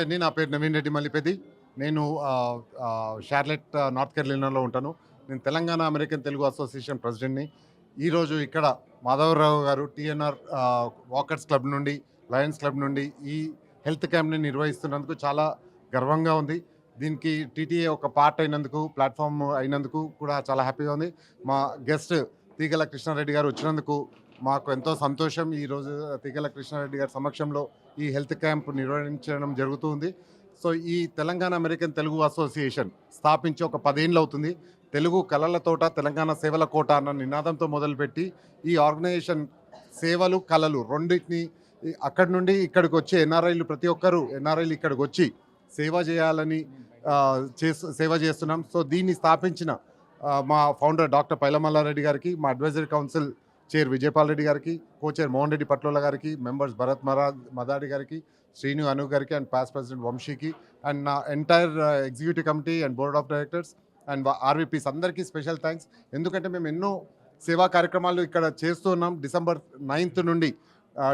నమస్తే అండి. నా పేరు నవీన్ రెడ్డి మల్లిపెద్ది. నేను షార్లెట్ నార్త్ కెరోలినాలో ఉంటాను. నేను తెలంగాణ అమెరికన్ తెలుగు అసోసియేషన్ ప్రెసిడెంట్‌ని. ఈరోజు ఇక్కడ మాధవరావు గారు టీఎన్ఆర్ వాకర్స్ క్లబ్ నుండి, లయన్స్ క్లబ్ నుండి ఈ హెల్త్ క్యాంప్‌ని నిర్వహిస్తున్నందుకు చాలా గర్వంగా ఉంది. దీనికి టీటీఏ ఒక పార్ట్ అయినందుకు, ప్లాట్‌ఫామ్ అయినందుకు కూడా చాలా హ్యాపీగా ఉంది. మా గెస్ట్ తీగల కృష్ణారెడ్డి గారు వచ్చినందుకు మాకు ఎంతో సంతోషం. ఈరోజు తీగల కృష్ణారెడ్డి గారి సమక్షంలో ఈ హెల్త్ క్యాంప్ నిర్వహించడం జరుగుతుంది. సో ఈ తెలంగాణ అమెరికన్ తెలుగు అసోసియేషన్ స్థాపించి ఒక 10 ఏళ్ళు అవుతుంది. తెలుగు కళల తోట, తెలంగాణ సేవల కోట అన్న నినాదంతో మొదలుపెట్టి ఈ ఆర్గనైజేషన్ సేవలు, కళలు రెండింటిని అక్కడి నుండి ఇక్కడికి వచ్చి ఎన్ఆర్ఐలు ప్రతి ఒక్కరూ ఎన్ఆర్ఐలు ఇక్కడికి వచ్చి సేవ చేయాలని సేవ చేస్తున్నాం. సో దీన్ని స్థాపించిన మా ఫౌండర్ డాక్టర్ పైలమల్లారెడ్డి గారికి, మా advisory council chair Vijaypal Reddy గారికి, కో-చైర్ మోహన్ రెడ్డి పట్లోల గారికి, మెంబర్స్ భరత్ మదాడి గారికి, శ్రీను అను గారికి అండ్ పాస్ట్ ప్రెసిడెంట్ వంశీకి అండ్ నా entire executive committee and board of directors and RVPs అందరికీ స్పెషల్ థ్యాంక్స్. ఎందుకంటే మేము ఎన్నో సేవా కార్యక్రమాలు ఇక్కడ చేస్తూ ఉన్నాం. డిసెంబర్ 9th నుండి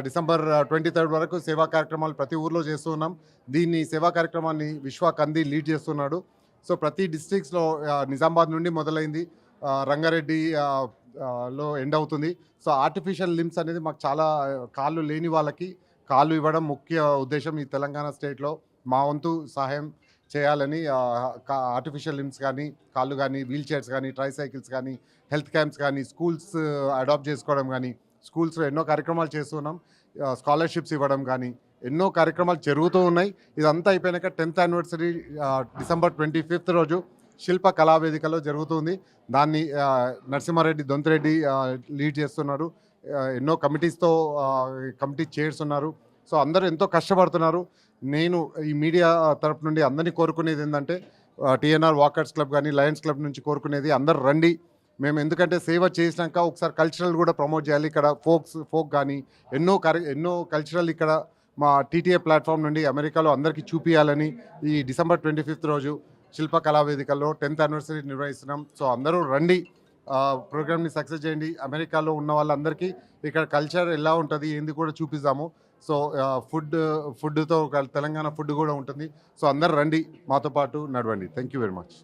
డిసెంబర్ 23rd వరకు సేవా కార్యక్రమాలు ప్రతి ఊర్లో చేస్తూ ఉన్నాం. దీన్ని సేవా కార్యక్రమాన్ని విశ్వ కంది లీడ్ చేస్తున్నాడు. సో ప్రతి డిస్ట్రిక్ట్స్లో నిజామాబాద్ నుండి మొదలైంది, రంగారెడ్డి లో ఎండ్ అవుతుంది. సో ఆర్టిఫిషియల్ లిమ్స్ అనేది మాకు చాలా కాళ్ళు లేని వాళ్ళకి కాళ్ళు ఇవ్వడం ముఖ్య ఉద్దేశం. ఈ తెలంగాణ స్టేట్లో మా వంతు సహాయం చేయాలని ఆర్టిఫిషియల్ లిమ్స్ కానీ, కాళ్ళు కానీ, వీల్ చైర్స్ కానీ, ట్రైసైకిల్స్ కానీ, హెల్త్ క్యాంప్స్ కానీ, స్కూల్స్ అడాప్ట్ చేసుకోవడం కానీ, స్కూల్స్లో ఎన్నో కార్యక్రమాలు చేస్తున్నాం. స్కాలర్షిప్స్ ఇవ్వడం కానీ ఎన్నో కార్యక్రమాలు జరుగుతూ ఉన్నాయి. ఇదంతా అయిపోయాక 10th యానివర్సరీ డిసెంబర్ 25th రోజు శిల్ప కళావేదికలో జరుగుతుంది. దాన్ని నరసింహారెడ్డి దొంతిరెడ్డి లీడ్ చేస్తున్నారు. ఎన్నో కమిటీస్తో కమిటీ చైర్స్ ఉన్నారు. సో అందరూ ఎంతో కష్టపడుతున్నారు. నేను ఈ మీడియా తరపు నుండి అందరినీ కోరుకునేది ఏంటంటే టీఎన్ఆర్ వాకర్స్ క్లబ్ కానీ, లయన్స్ క్లబ్ నుంచి కోరుకునేది అందరు రండి. మేము ఎందుకంటే సేవ చేసినాక ఒకసారి కల్చరల్ కూడా ప్రమోట్ చేయాలి. ఇక్కడ ఫోక్ కానీ ఎన్నో కల్చరల్ ఇక్కడ మా టీటీఏ ప్లాట్ఫామ్ నుండి అమెరికాలో అందరికీ చూపించాలని ఈ డిసెంబర్ 25th రోజు శిల్ప కళావేదికల్లో 10th యానివర్సరీ నిర్వహిస్తున్నాం. సో అందరూ రండి, ప్రోగ్రామ్ని సక్సెస్ చేయండి. అమెరికాలో ఉన్న వాళ్ళందరికీ ఇక్కడ కల్చర్ ఎలా ఉంటుంది ఏంది కూడా చూపిస్తాము. సో ఫుడ్తో తెలంగాణ ఫుడ్ కూడా ఉంటుంది. సో అందరు రండి, మాతో పాటు నడవండి. Thank you very much.